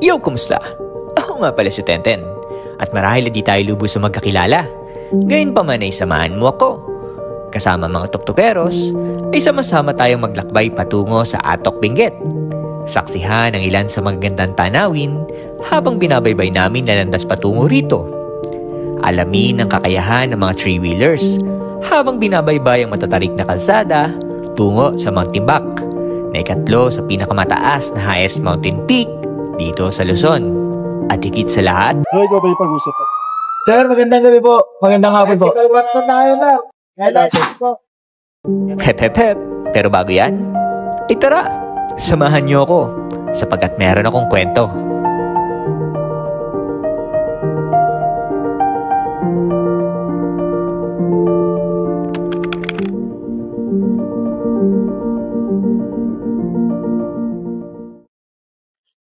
Yo, kumusta? Ako nga pala si Tenten. At marahil di tayo lubos sa magkakilala. Gayon pa man ay samahan mo ako. Kasama mga tuktukeros, ay sama-sama tayong maglakbay patungo sa Atok Benguet. Saksihan ang ilan sa magagandang tanawin habang binabaybay namin na landas patungo rito. Alamin ang kakayahan ng mga three-wheelers habang binabaybay ang matatarik na kalsada tungo sa Mount Timbak, na ikatlo sa pinakamataas na highest mountain peak dito sa Luzon. At higit sa lahat, Hoy, ikaw ba yung pag-usap po? Sir, magandang gabi po. Magandang hapon po. hep hep hep. Pero bago yan, ay tara, samahan niyo ako sapagkat meron akong kwento.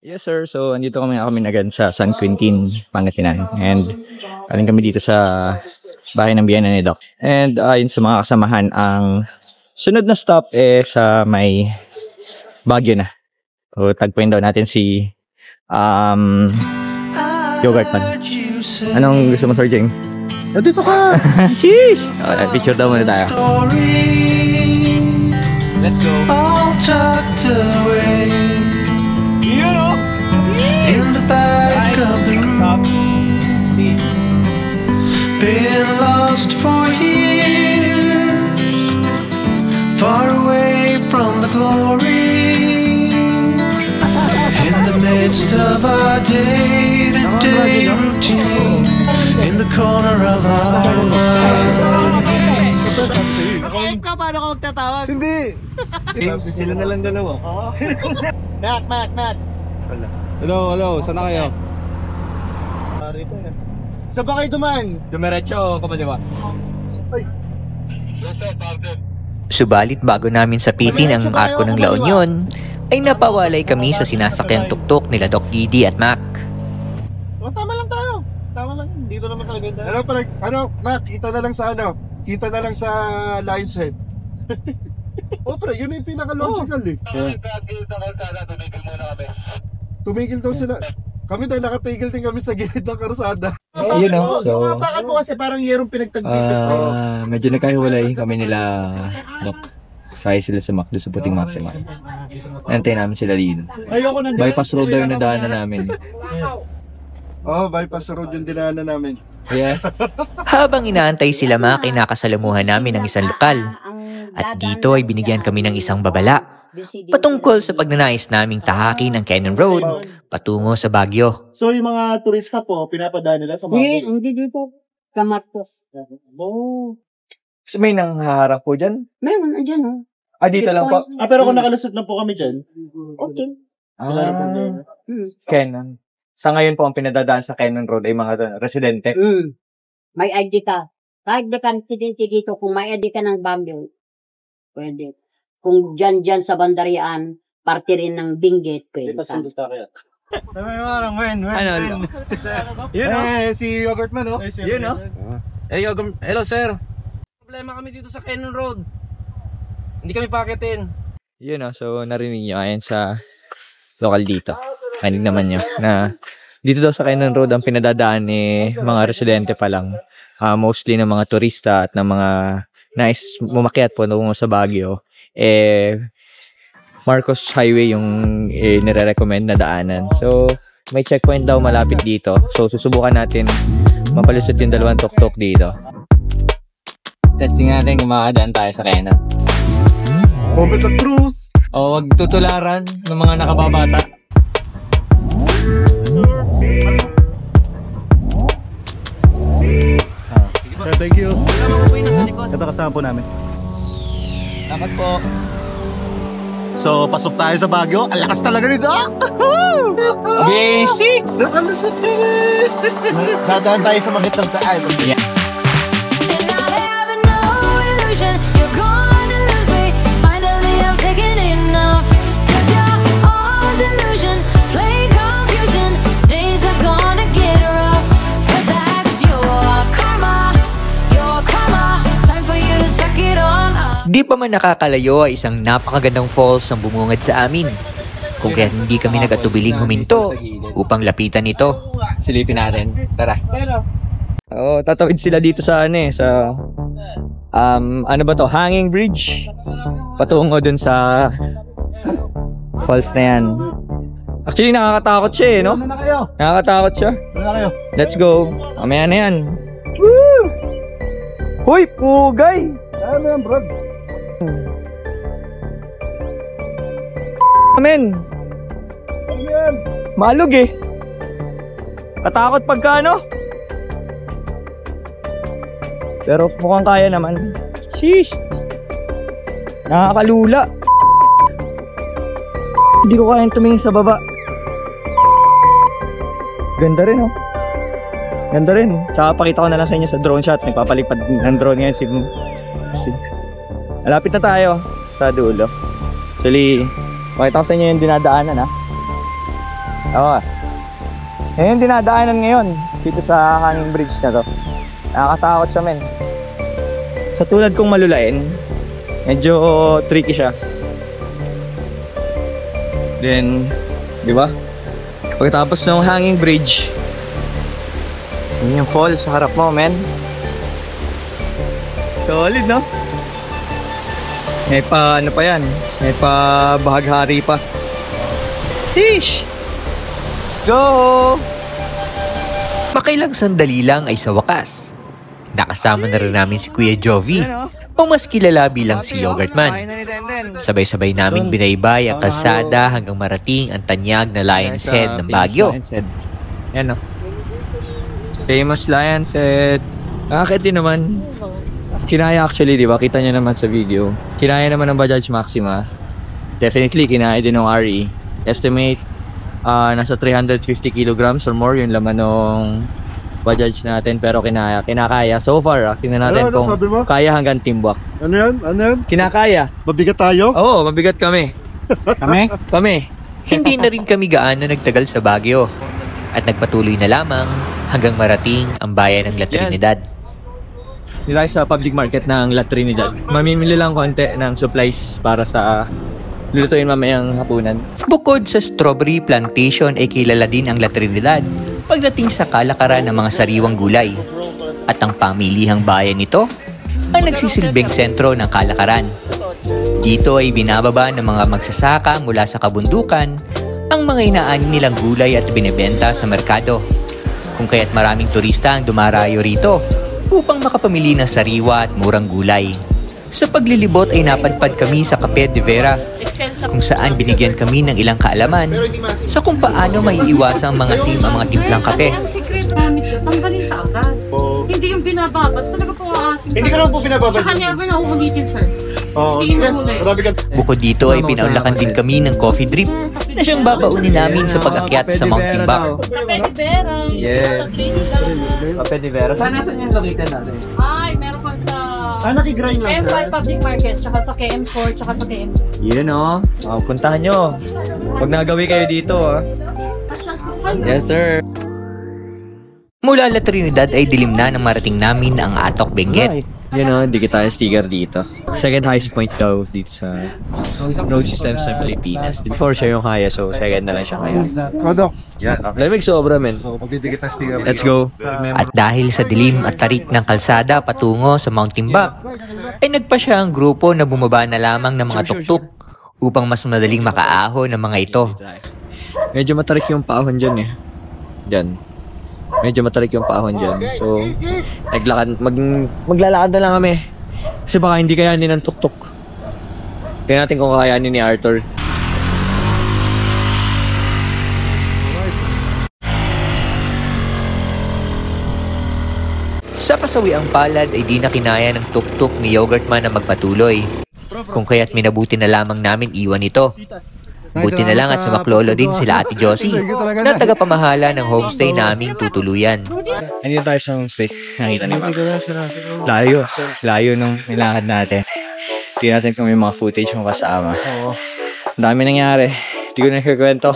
Yes, sir. So, andito kami agad sa San Quintin, Pangasinan. And, galing kami dito sa bahay ng biyana ni Doc. And, yun sa mga kasamahan, ang sunod na stop sa may Baguio na. So, tagpuin daw natin si Yogurt Man. Anong gusto mo, Sir Jing? Nandito ka! Sheesh! Picture daw muna tayo. Let's go! All tucked away in the back of the room. Been lost for years, far away from the glory. In the midst of our day-to-day routine, in the corner of our minds. Paano ka magtatawag? Hindi! Sila na lang dalawa. Mac. Hello, saan na kayo? Saan ba kayo duman? Dumiretso, kapaliwa. Subalit bago namin sapitin ang arko ng La Union, ay napawalay kami sa sinasakyang tuktok nila Doc Gidi at Mac. Tama lang tayo. Tama lang. Dito naman talaga tayo. Mac, kita na lang sa Kita na lang sa Lion's Head. Pre, yun yung pinaka-logical eh. Tumigil daw sila. Kami dahil nakatigil din kami sa gilid ng karusada. Yun o. So, bakit mo kasi parang yerong pinagtagpitan. medyo nagkahiwalay kami nila Doc. Sakay sila sa Mac, doon sa Puting Maxima. Antay namin sila dito. Ayoko nang Bypass road daw yung nadaanan namin. Bypass road yung dinaanan namin. Yeah. Habang inaantay sila Mac, ay nakasalamuhan namin ng isang lokal. At dito ay binigyan kami ng isang babala patungkol sa pagnanais naming tahakin ang Cannon Road patungo sa Baguio. So yung mga turista po, pinapadaan nila sa mga... Hindi dito. Sa Marcos. So, may nanghaharap po dyan? Meron, andyan o. Dito lang po? Pero kung nakalusot lang po kami dyan, okay. Cannon. Sa ngayon po, ang pinadadaan sa Cannon Road ay mga residente. May ID ka. Kahit di ka residente dito, kung may ID ka ng Baguio, pwede. Kung dyan sa Bandarian, parte rin ng Benguet, pwede ka. Ano? Yun o. Si Yogurt Man o. Yun o. Hello sir. Problema kami dito sa Cannon Road. Hindi kami pakitin. Yun o. So, narinig nyo ayan sa lokal dito. Kanig naman nyo na dito daw sa Cannon Road ang pinadadaan ni mga residente pa lang. Mostly ng mga turista at ng mga nais mumakyat po tungo sa Baguio. Marcos Highway yung nire-recommend na daanan. So, may checkpoint daw malapit dito. So, susubukan natin mapalusot yung dalawang tuktok dito. Testing natin kung makakadaan tayo sa Cannon. Moment of truth! O, wag tutularan ng mga nakababata. Thank you. Ito kasama po namin. Dapat po. So, pasok tayo sa Baguio. Ang lakas talaga ni Doc! Basic! Nakalusot kami! Dadaan tayo sa mga gitang daan. Yeah. Di pa man nakakalayo ay isang napakagandang falls ang bumungad sa amin. kung kaya hindi kami nag-atubiling huminto upang lapitan ito. Silipin natin. Tara. Oo, tatawid sila dito sa sa ano ba to? Hanging bridge. Patungo dun sa falls na yan. Actually, nakakatakot siya no? Nakakatakot siya. Let's go. Mamaya na yan. Woo! Hoy, pugay! Ano yan, bro? Amen. Malug eh. Katakot pagka ano. Pero mukhang kaya naman. Sheesh. Nakakalula. Hindi ko kayang tumingin sa baba. Ganda rin oh. Ganda rin. Tsaka pakita ko na lang sa inyo sa drone shot. Nagpapalipad ng drone ngayon si malapit na tayo sa dulo. Actually, makita ko sa inyo yung dinadaanan ha. Oo. Yan yung dinadaanan ngayon dito sa hanging bridge na to. Nakakatakot siya men. Sa tulad kong malulain, medyo tricky siya. Then, di ba? Pagkatapos ng hanging bridge, yun yung fall sa harap mo men. Solid no? May pa ano pa yan? May pa bahaghari pa. Sheesh! Let's go! Makailang sandali lang ay sa wakas. Nakasama na rin namin si Kuya Jovi, o mas kilala bilang si Yogurt Man. Sabay-sabay namin binaybay ang kalsada hanggang marating ang tanyag na Lion's Head ng Baguio. Yan o. Famous Lion's Head. Nakakit din naman. Kinaya actually, di ba? Kita nyo naman sa video. Kinaya naman ng Bajaj Maxima. Definitely, kinaya din ng RE. Estimate, nasa 350 kilograms or more yung laman ng Bajaj natin. Pero kinakaya. So far, tingnan natin kung kaya hanggang Timbuk. Ano yan? Ano yan? Kinakaya. Mabigat tayo? Oo, mabigat kami. Kami? Hindi na rin kami gaano nagtagal sa Baguio at nagpatuloy na lamang hanggang marating ang bayan ng La Trinidad. Dito tayo sa public market ng La Trinidad. Mamimili lang konti ng supplies para sa lulutuin mamayang hapunan. Bukod sa strawberry plantation ay kilala din ang La Trinidad pagdating sa kalakaran ng mga sariwang gulay. At ang pamilihang bayan nito ay nagsisilbing sentro ng kalakaran. Dito ay binababa ng mga magsasaka mula sa kabundukan ang mga inaani nilang gulay at binibenta sa merkado. Kung kaya't maraming turista ang dumarayo rito upang makapamili ng sariwa at murang gulay. Sa paglilibot ay napadpad kami sa Cafe de Vera, kung saan binigyan kami ng ilang kaalaman sa kung paano may iwasang mga ang mga timplang kape. Ang secret gamit yun, tanggalin ka agad. Hindi yung binababad, talaga pong aasin. Hindi ka naman po binababad. Tsaka never na uulitin, sir. Oo. Hindi yung nahuli. Bukod dito ay pinaunlakan din kami ng coffee drip na siyang babaunin namin sa pag-akyat sa Mount Timbuk. Cafe de Vera. Yes. Cafe de Vera. Saan yung located natin? Ay, meron kang sa nakigrind lang. KM5 Public Market, tsaka sa KM4, tsaka sa KM. Yun o. Puntahan nyo. Huwag nagawi kayo dito Yes sir. Mula La Trinidad ay dilim na nang marating namin ang Atok Benguet. Yun o, dikit tayo sticker dito. Second highest point daw dito sa road systems sa Pilipinas. Before siya yung kaya, so second na lang siya kaya. Kodok. Yan, lamig sobra men. Magdidikit na sticker. Let's go. At dahil sa dilim at tarik ng kalsada patungo sa Mount Timbuk, ay nagpa siya ang grupo na bumaba na lamang ng mga tuktuk upang mas madaling makaahon ng mga ito. Medyo matarik yung paahon dyan Dyan. Medyo matarik yung paahon dyan. So, maglalakad na lang kami. Kasi baka hindi kayanin ng tuktok. Kaya natin kung kakayanin ni Arthur. Sa kasawiang palad ay di na kinaya ng tuktok ni Yogurt Man na magpatuloy. Kung kaya't minabuti na lamang namin iwan ito. Buti na lang at sumaklolo din sila Ate Josie na tagapamahala ng homestay naming tutuluyan. Andito tayo sa homestay. Nakita niyo ba? Layo nung nilakad natin. Tingnan natin kung may mga footage mo kasama. Ang dami nangyari. Hindi ko na nagkakwento.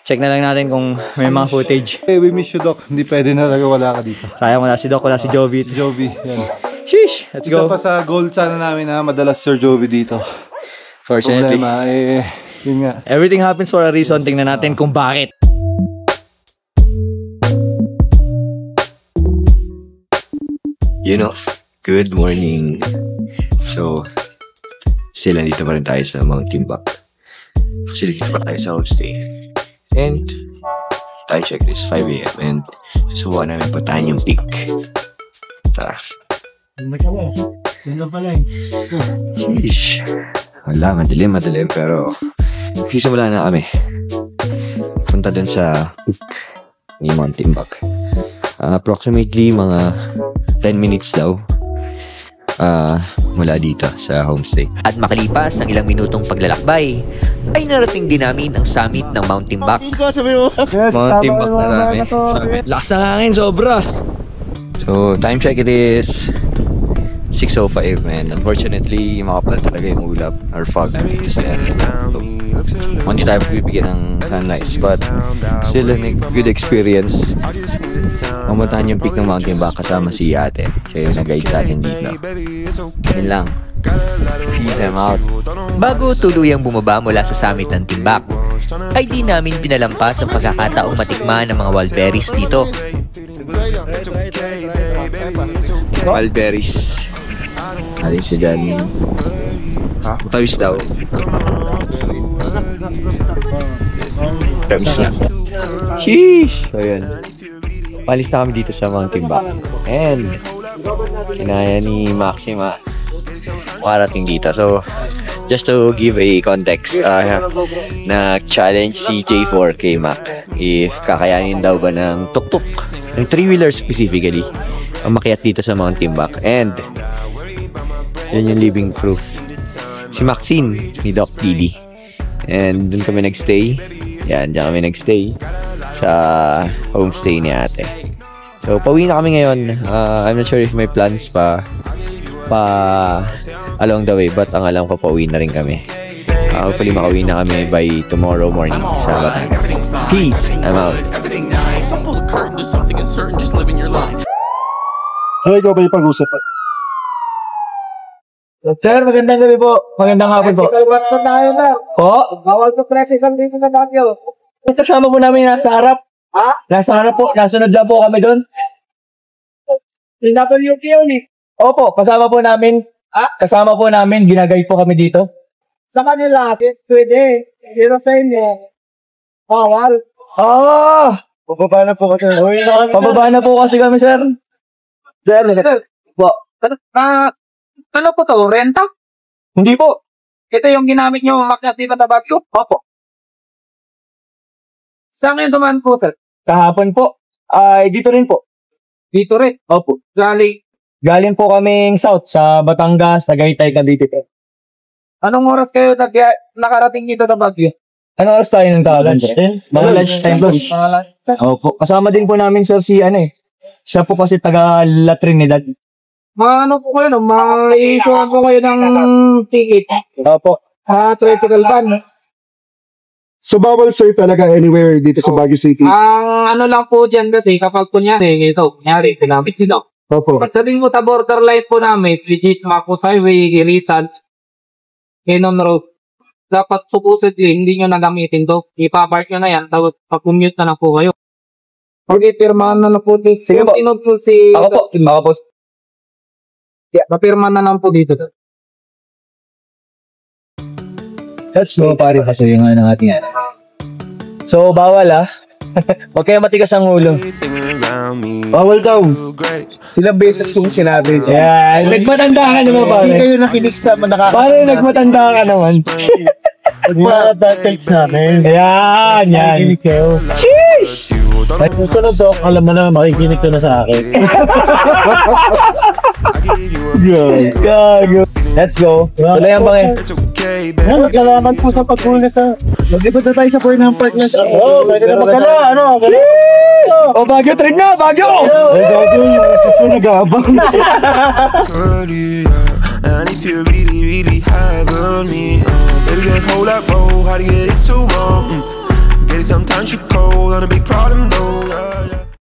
Check na lang natin kung may mga footage. Hey, we miss you, Doc. Hindi pwede na wala ka dito. Sayang wala si Doc, wala si Jovi. Jovi, yan. Sheesh! Let's go! Isa pa sa goal sana namin na madalas Sir Jovi dito. Fortunately. Problema, Yun nga. Everything happens for a reason. Tingnan natin kung bakit. Good morning. So, nandito pa rin tayo sa Mount Timbuk. Actually, dito pa tayo sa homestay. And, time check this, 5 a.m. And, subukan namin patahan yung peak. Tara. Sheesh. Wala, madilim, pero sisimula na kami. Punta dun sa peak ni Mount Timbuk. Approximately mga 10 minutes daw mula dito sa homestay. At makalipas ang ilang minutong paglalakbay, ay narating din namin ang summit ng Mount Timbuk. Mount Timbuk na namin. Lakas ng hangin, sobra. So, time check it is 6:05 and unfortunately, makapal talaga yung ulap or fog dito sa area. So, hindi tayo bibigyan ng sunrise but still a good experience. Mamuntahan yung peak ng Mount Timbuk kasama si ate. Siya yung nag-guide sa atin dito. Yun lang. Peace, I'm out. Bago tuluyang bumaba mula sa summit ng Timbuk, ay di namin pinalampas ang pagkakataong matikman ng mga wildberries dito. Wildberries. Alis siya dyan. Matawis daw. Matawis na. Sheesh! So yun. Palis na kami dito sa Mount Timbuk. And kinaya ni Maxima makarating dito. So just to give a context, na-challenge si J4 kay Mac if kakayanin daw ba ng tuk-tuk, ng 3-wheeler specifically, ang makiat dito sa Mount Timbuk. And yun yung living proof. Si Maxine ni Doc Didi. And dun kami nagstay. Yan, dyan kami nagstay sa homestay ni ate. So, pauwi na kami ngayon. I'm not sure if may plans pa along the way, but ang alam ko, pauwi na rin kami. Hopefully, makauwi na kami by tomorrow morning sa Batangas. Peace! I'm out. Ay, ikaw ba yung pag-usap? Sir, magandang gabi po. Magandang hapon po. What po tayo na? Po? Bawal po president dito sa Baguio. Kasama po namin nasa harap. Ha? Nasa harap po. Nasunod lang po kami doon. Yung WP yun eh. Opo, kasama po namin. Kasama po namin. Ginagay po kami dito. Sa kanila, pwede. Pero sa inyo, bawal. Pababa na po kasi. Pababa na po kasi kami, sir. Sir, po. Ano po to? Renta? Hindi po. Ito yung ginamit nyo makyat dito sa Baguio? Opo. Saan ngayon dumaan po, sir? Kahapon po. Ay, dito rin po. Dito rin? Opo. Galing po kaming south sa Batangas, Tagaytay, Cavite. Anong oras kayo nakarating dito sa Baguio? Anong oras tayo ng tawagan? Mga lunchtime po. Opo. Kasama din po namin, sir, si siya po kasi taga La Trinidad. Ano po kayo, ma-issue po kayo ng ticket. Opo. Tricycle van. So, bawal sir talaga anywhere dito sa Baguio City? Ang ano lang po dyan kasi, kapag kunyari, pinamit nila. Opo. Pagsabihin mo sa borderline po namin, which is Marcos Highway, Rizal, Kenon Road, dapat supposedly, hindi nyo nagamitin to. Ipapark nyo na yan, tapos pag-commute na lang po kayo. Okay, pirmahan na lang po dito. Sige po. Ako po. Yeah, napirma na lang po dito. Let's go, pare. Kasi yung ng ating So, bawal Huwag kayo matigas ang ulo. Bawal daw. Ilang beses kong sinabi. Yeah, nagmatanda ka naman, pare. Hindi kayo nakinig sa manakakita. Pare, nagmatanda ka naman. Nagmatanda-text namin. Yan. Nakikinig kayo. Sheesh! Susunod to, alam mo na, makikinig ka na sa akin. Gago. Let's go. Tuloy ang bangin. Magkalaman po sa paghuli sa... Maglipad na tayo sa Fernand Park na siya. Pwede na magkala. Baguio trip na, Baguio! Baguio, yung sis mo nag-aabang. And if you really have on me, baby, get hold up, bro. How do you get it so wrong? Get it sometimes you're cold, on a big problem though.